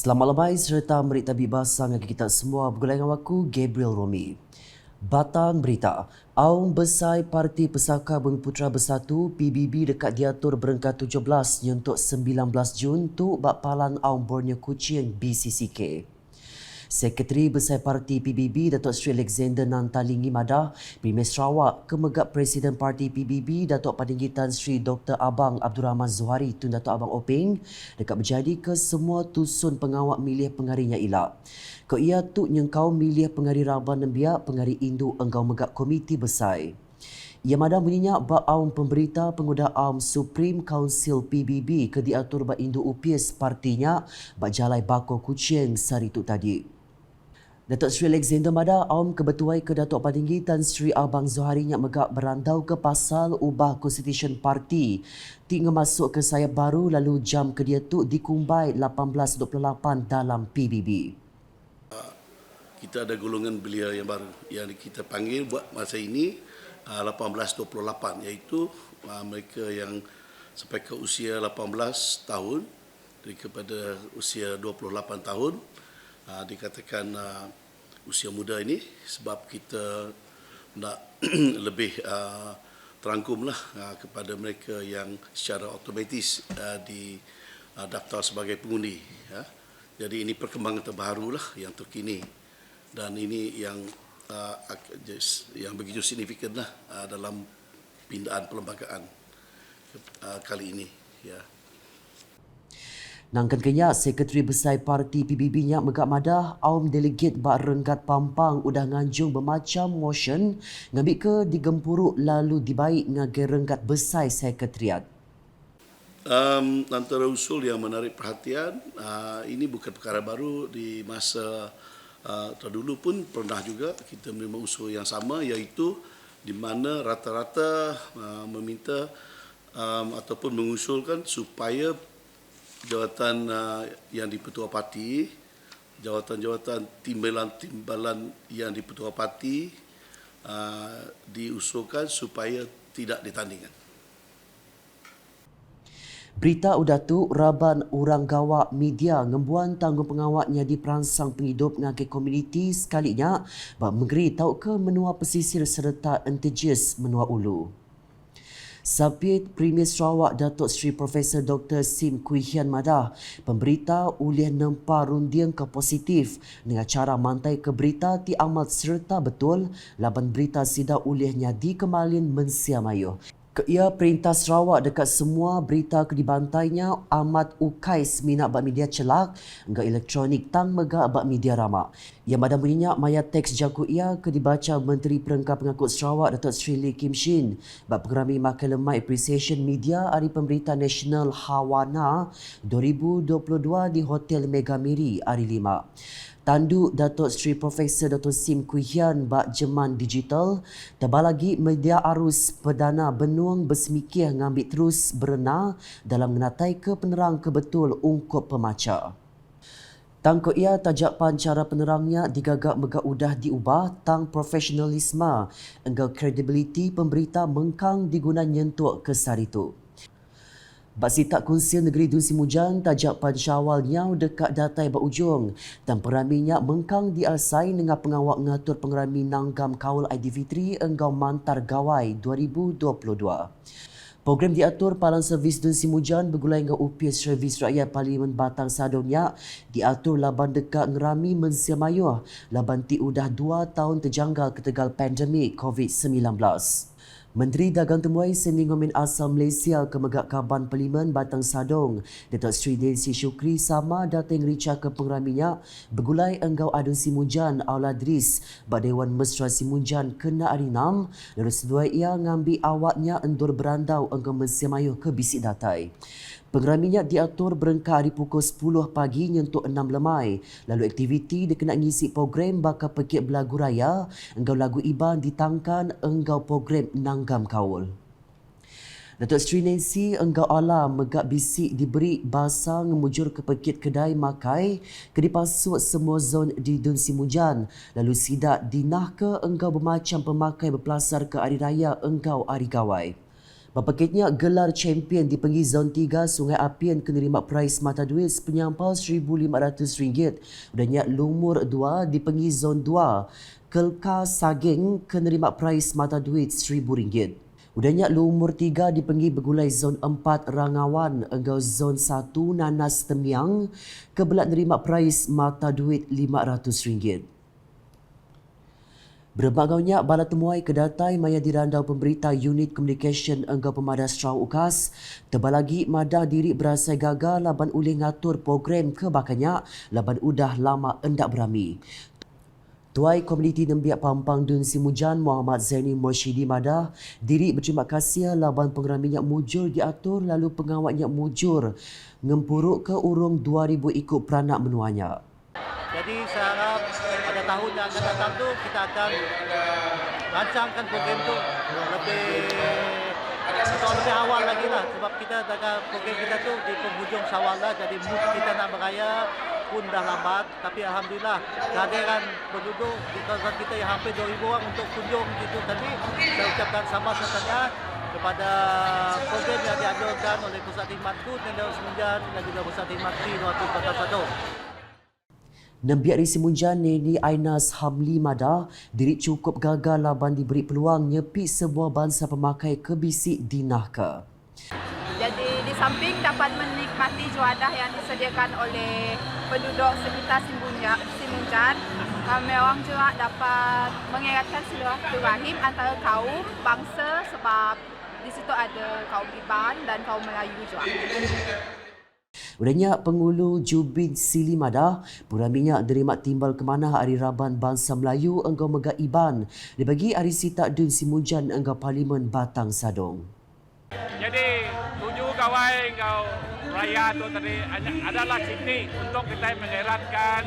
Selamat lemai serta merik tabik basah dengan kita semua. Bergulai dengan aku, Gabriel Romi. Batang berita. Aum Besar Parti Pesaka Bumi Putra Bersatu PBB dekat diatur berengkat 17 untuk 19 Jun tu Bakpalan Aum Borneo Kuching BCCK. Sekretari Besar Parti PBB Datuk Seri Alexander Nantalingi Madah, Premier Sarawak, Kemegak Presiden Parti PBB Datuk Padinggi Tan Sri Dr. Abang Abdul Rahman Zuhari Tun Datuk Abang Openg dekat berjadi ke semua tusun pengawak milih pengarinya ilak. Ko ia tu nyengkau milih pengari Raban Nembiak pengari Induk Enggau Megak Komiti Besar. Ia madah bunyinya bak aum pemberita penguda aum Supreme Council PBB ke diatur bak Induk UPIS partinya bak jalai bako Kuching sari tu tadi. Datuk Seri Alexander Madah Aum Kebetuai ke Datuk Padinggi Tan Sri Abang Zuhari Nyak Megak berandau ke pasal ubah Constitution Parti. Tinggal masuk ke sayap baru lalu jam ke dia tu dikumbai 18.28 dalam PBB. Kita ada golongan belia yang baru yang kita panggil buat masa ini 1828, iaitu mereka yang sampai ke usia 18 tahun daripada usia 28 tahun. Dikatakan usia muda ini sebab kita nak lebih terangkumlah kepada mereka yang secara otomatis didaftar sebagai pengundi. Jadi ini perkembangan terbaru lah yang terkini dan ini yang begitu signifikan lah dalam pindaan perlembagaan kali ini. Nangkan kenya Sekretari Besar Parti PBB Nyak Megak Madah Aum Delegate Bak Renggat Pampang udah nganjung bermacam motion ngambil ke digempuruk lalu dibaik ngagai Renggat Besar Sekretariat. Antara usul yang menarik perhatian, ini bukan perkara baru di masa terdahulu pun pernah juga kita menerima usul yang sama, iaitu di mana rata-rata meminta ataupun mengusulkan supaya jawatan yang di Petua Parti, jawatan-jawatan timbalan-timbalan yang di Petua Parti diusulkan supaya tidak ditandingkan. Berita udah tu Raban Urang Gawak Media ngembuan tanggung pengawaknya di perangsang penghidup ngagai komuniti sekalinya bak menggeri tau ke menua pesisir serta Antiges menua ulu. Sabit Premier Sarawak Datuk Seri Profesor Dr. Sim Kui Hian Madah, pemberita ulih nempa rundiang ke positif dengan cara mantai ke berita ti amat serta betul laban berita sida ulihnya di kemalin mensiamayuh. Ia perintah Sarawak dekat semua berita ke dibantainya amat ukais minat bak media celak enggak elektronik tang megak bak media ramak. Ia madah bunyinya maya teks jaku ia ke dibaca Menteri Perengkap Pengangkut Sarawak Datuk Seri Lee Kim Shin bak pengerami makan lemai Appreciation Media Hari Pemberita Nasional Hawana 2022 di Hotel Megamiri Hari 5. Tanduk Datuk Seri Profesor Dr. Sim Kui Hian bak Jeman Digital, tebal lagi media arus perdana benuang bersemikir ngambil terus berena dalam menatai ke penerang kebetul ungkup pemaca. Tangko ia tajak pancara penerangnya digagak megak udah diubah tang profesionalisme engkau kredibiliti pemberita mengkang diguna nyentuk ke saritu. Baksi tak Konsil Negeri Dun Simujan tajak pan Syawal nyau dekat datai bak ujung dan peraminya mengkang diasai dengan pengawak ngatur pengerami nanggam kaul Aidilfitri enggau mantar gawai 2022. Program diatur Palang Servis Dun Simujan bergulai dengan UPIS Servis Rakyat Parlimen Batang Sadongnya diatur laban dekat ngerami mensiamayuh laban ti udah 2 tahun terjanggal ketegal pandemik COVID-19. Menteri Dagang Temuai Seni Ngomin Asal Malaysia Kemegak Kaban Parlimen Batang Sadong, Datuk Seri Nancy Syukri sama datang rica ke pengeraminya bergulai enggau adun Simujan Auladris bak Dewan Mesra Simujan kena hari 6 lalu sedua ia ngambil awaknya endur berandau enggau mensiamayuh ke bisik datai. Pengeraminya diatur berengkar hari pukul 10 pagi nyentuk 6 lemai. Lalu aktiviti dia kena ngisi program bakal pekik belagu raya, enggau lagu iban ditangkan enggau program nanggam kaul. Datuk Seri Nancy enggau alam megak bisik diberi bahasa ngemujur ke pekit kedai makai ke dipasuk semua zon di Dun Simujan. Lalu sidak dinah ke enggau bermacam pemakai berpelasar ke hari raya enggau hari gawai. Bapakitnya gelar champion di penggi zon 3 Sungai Apian kenerima prais mata duit penyampal RM1,500. Udahnya lumur 2 di penggi zon 2 Kelka Saging kenerima prais mata duit RM1,000. Udahnya lumur 3 di penggi bergulai zon 4 Rangawan engkau zon 1 Nanas Temiang kebelat nerima prais mata duit RM500. Berbagainya bala temuai kedatai maya dirandau pemberita unit communication engkau pemadas Sarawak UKAS terbalagi madah diri berasai gagal laban ulih ngatur program kebakanya laban udah lama endak berami. Tuai Komuniti Nembiak Pampang Dun Simujan Muhammad Zaini Mursyidi madah diri berterima kasih laban pengeraminya mujur diatur lalu pengawatnya mujur ngempuruk ke urung 2000 ikut peranak menuanya. Jadi saya harap pada tahun yang akan datang tu kita akan rancangkan program tu lebih awal lagi lah, sebab kita dengan program kita tu di penghujung Syawal lah, jadi mood kita nak beraya pun dah lambat, tapi alhamdulillah kehadiran penduduk di kawasan kita yang hampir 2000 orang untuk kunjung gitu tadi, saya ucapkan sama sertanya kepada program yang dianjurkan oleh Pusat Khidmat Dun Negara Semenanjung dan juga Pusat Khidmat Tri Nuwatu Kota Sadong. Nembiak Risi Munjan Neni Ainas Hamli madah diri cukup gagal laban diberi peluang nyepi sebuah bangsa pemakai kebisik di Nahka. Jadi di samping dapat menikmati juadah yang disediakan oleh penduduk sekitar Simunjan, kami orang juga dapat mengeratkan silaturahim antara kaum bangsa sebab di situ ada kaum Iban dan kaum Melayu juga. Udahnya pengulu Jubin Sili madah puraminya derima timbal kemanah hari Raban bangsa Melayu engkau megak Iban dibagi hari Sitak Dun Simunjan engkau Parlimen Batang Sadong. Jadi 7 gawai engkau raya tu tadi adalah sini untuk kita mengeratkan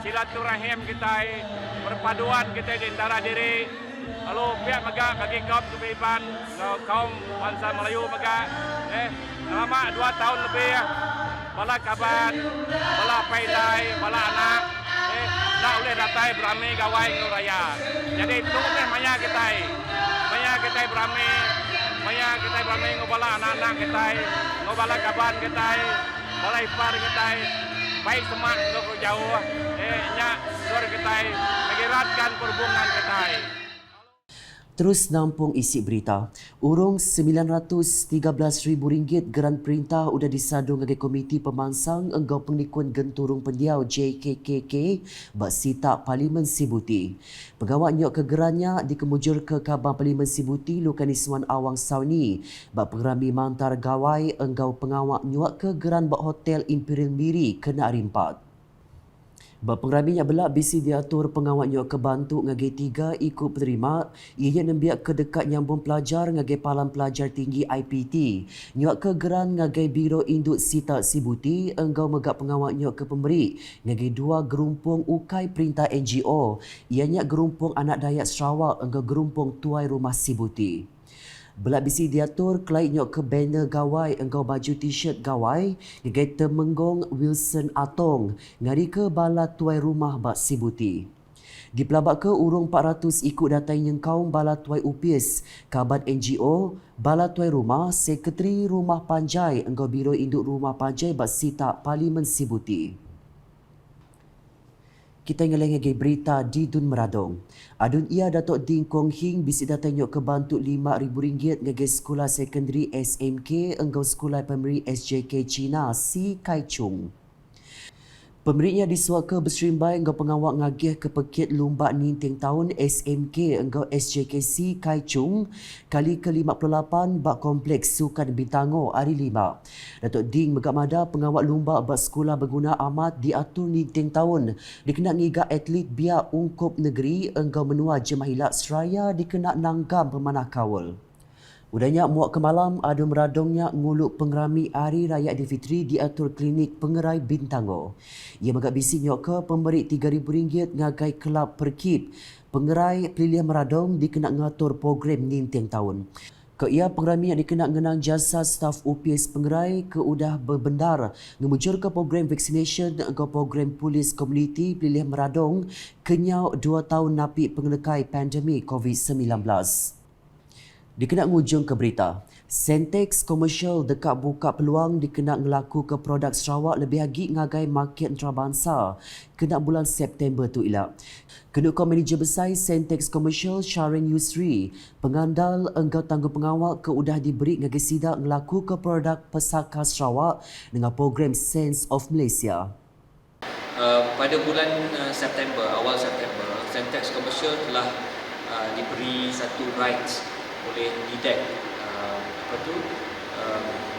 silaturahim kita, perpaduan kita di antara diri. Lalu pihak megak bagi kaum Iban, kaum bangsa Melayu megak selama 2 tahun lebih ya. Bala kaban, bala paidai, bala anak, nak boleh datai berami gawai ngau raya. Jadi itu maya kita berami ngau bala anak-anak kita, ngau bala kaban kita, bala ipar kita, baik semak ngau jauh, nyak suar kita, mengeratkan perhubungan kita. Terus nampung isi berita. Urung RM913,000 geran perintah sudah disadung oleh Komiti Pemansang Enggau Pengikuan Genturung Pendiau JKKK bak Sitak Parlimen Sibuti. Pegawai nyok kegerannya dikemujur ke Kabar Parlimen Sibuti Lukan Iswan Awang Sauni bak pengerami mantar gawai enggau pengawak nyok kegeran bak Hotel Imperial Miri kena rimpat. Pengeraminya belak bisi diatur pengawatnya kebantu ngagai 3 ikut penerima ianya nembiak kedekat nyambung pelajar ngagai Palang Pelajar Tinggi IPT nyok ke geran ngagai Biro Induk Sitak Sibuti enggau megak pengawatnya ke pemberi ngagai 2 gerumpung ukai perintah NGO ianya gerumpung anak Dayak Sarawak enggau gerumpung tuai rumah Sibuti. Belak bisi diatur kelait nyok ke banner gawai engkau baju t-shirt gawai ngagai Temenggong Wilson Atong ngari ke bala tuai rumah bak Sibuti. Di pelabak ke urung 400 ikut datai nyengkau bala tuai UPIS, kabat NGO, bala tuai rumah, sekretari rumah Panjai engkau Biro Induk Rumah Panjai bak Sitak Parlimen Sibuti. Kita ngelengagi berita di Dun Meradong. Adun ia Datuk Ding Kong Hing bisi datang nyok kebantu RM5,000 ngagai sekolah sekondari SMK enggau sekolah primary SJK China Si Kai Chung. Pemberinya disuak ke berserimbai enggau pengawak ngagih ke Pekit Lumbak Ninting Tahun SMK enggau SJKC Kai Chung kali ke-58 bak kompleks Sukan Bintango hari 5. Datuk Ding megak mada pengawak lumbak bak sekolah berguna amat diatur Ninting Tahun dikena ngiga atlet biak ungkup negeri enggau menua Jemahilat Seraya dikena nanggam pemanah kawal. Udahnya muak ke malam ada meradongnya nguluk pengerami Hari Raya Aidilfitri diatur klinik pengerai Bintango. Ia megak bisi nyok ke pemberi RM3,000 ngagai kelab perkip. Pengerai pelilih meradong dikena ngatur program Ninting Tahun. Ke ia pengerami yang dikena ngenang jasa staf UPS pengerai ke udah berbendar ngemujur ke program vaccination ke program polis komuniti pelilih meradong kenyau 2 tahun napi pengelekai pandemik COVID-19. Dikena ngujung ke berita. Sentex komersial dekat buka peluang dikenal ngelaku ke produk Sarawak lebih lagi ngagai market antarabangsa kena bulan September tu elak. Ketua Manager Besar Sentex Komersial Sharon Yusri, pengandal engkau tanggung pengawal ke udah diberi ngagai sidak ngelaku ke produk pesaka Sarawak dengan program Sense of Malaysia. Pada bulan September, awal September, Sentex Komersial telah diberi satu rights oleh DIDEC,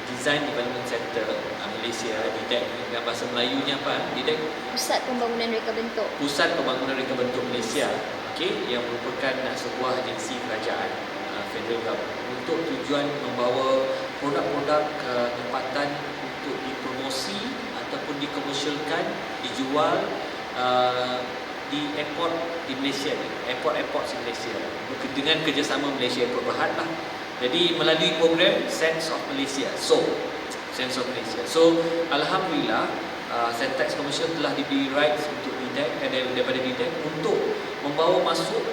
Design Development Center Malaysia, DIDEC. Dengan bahasa Melayunya apa? DIDEC? Pusat Pembangunan Reka Bentuk. Pusat Pembangunan Reka Bentuk Malaysia, yang merupakan sebuah agensi kerajaan federal government untuk tujuan membawa produk-produk tempatan untuk dipromosi ataupun dikomersialkan, dijual di airport di Malaysia, airport di Malaysia, dengan kerjasama Malaysia Airport Berhad lah. Jadi melalui program Sense of Malaysia, Sense of Malaysia. So alhamdulillah, Sentex Komersial telah diberi rights untuk DIDEC, daripada DIDEC untuk membawa masuk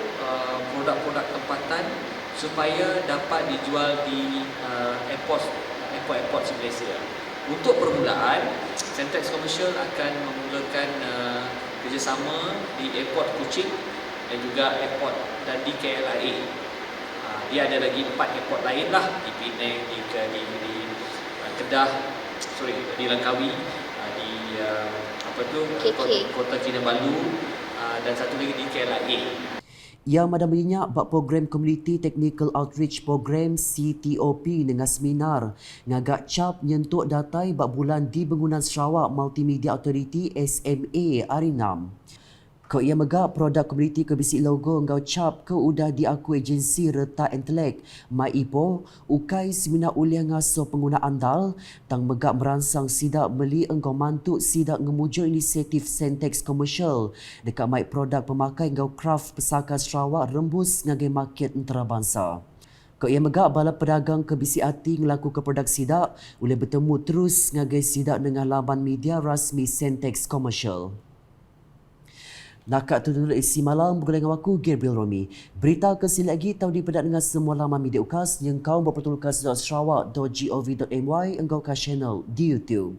produk-produk tempatan supaya dapat dijual di airport di Malaysia. Untuk permulaan, Sentex Komersial akan memulakan kerjasama di airport Kuching dan juga airport dan di KLIA. Dia ada lagi 4 airport lain lah, di Penang, di Kedah, di Langkawi, di Kota Kinabalu, dan satu lagi di KLIA. Yang madam minyak bak program Community Technical Outreach Program CTOP dengan seminar ngagak cap nyentuk datai bak bulan di Bangunan Sarawak Multimedia Authority SMA hari 6. Kau ia megak produk komuniti ke bisi logo engkau cap ke udah diaku agensi Reta Intelek MyIpo ukai seminar uliah ngaso pengguna andal tang megak merangsang sidak beli engkau mantuk sidak ngemujur inisiatif Sentex Komersial dekat mic produk pemakai engkau craft pesaka Sarawak rembus ngagai market antarabangsa. Kau ia megak bala pedagang ke bisi hati ngelaku ke produk sidak boleh bertemu terus ngagai sidak dengan laman media rasmi Sentex Komersial. Nakak tutur isi malam bergulai dengan aku Gabriel Romi. Berita kesini lagi tahu dipedak dengan semua laman media UKAS yang kau berpertulkan Sarawak.gov.my engkau ke channel di YouTube.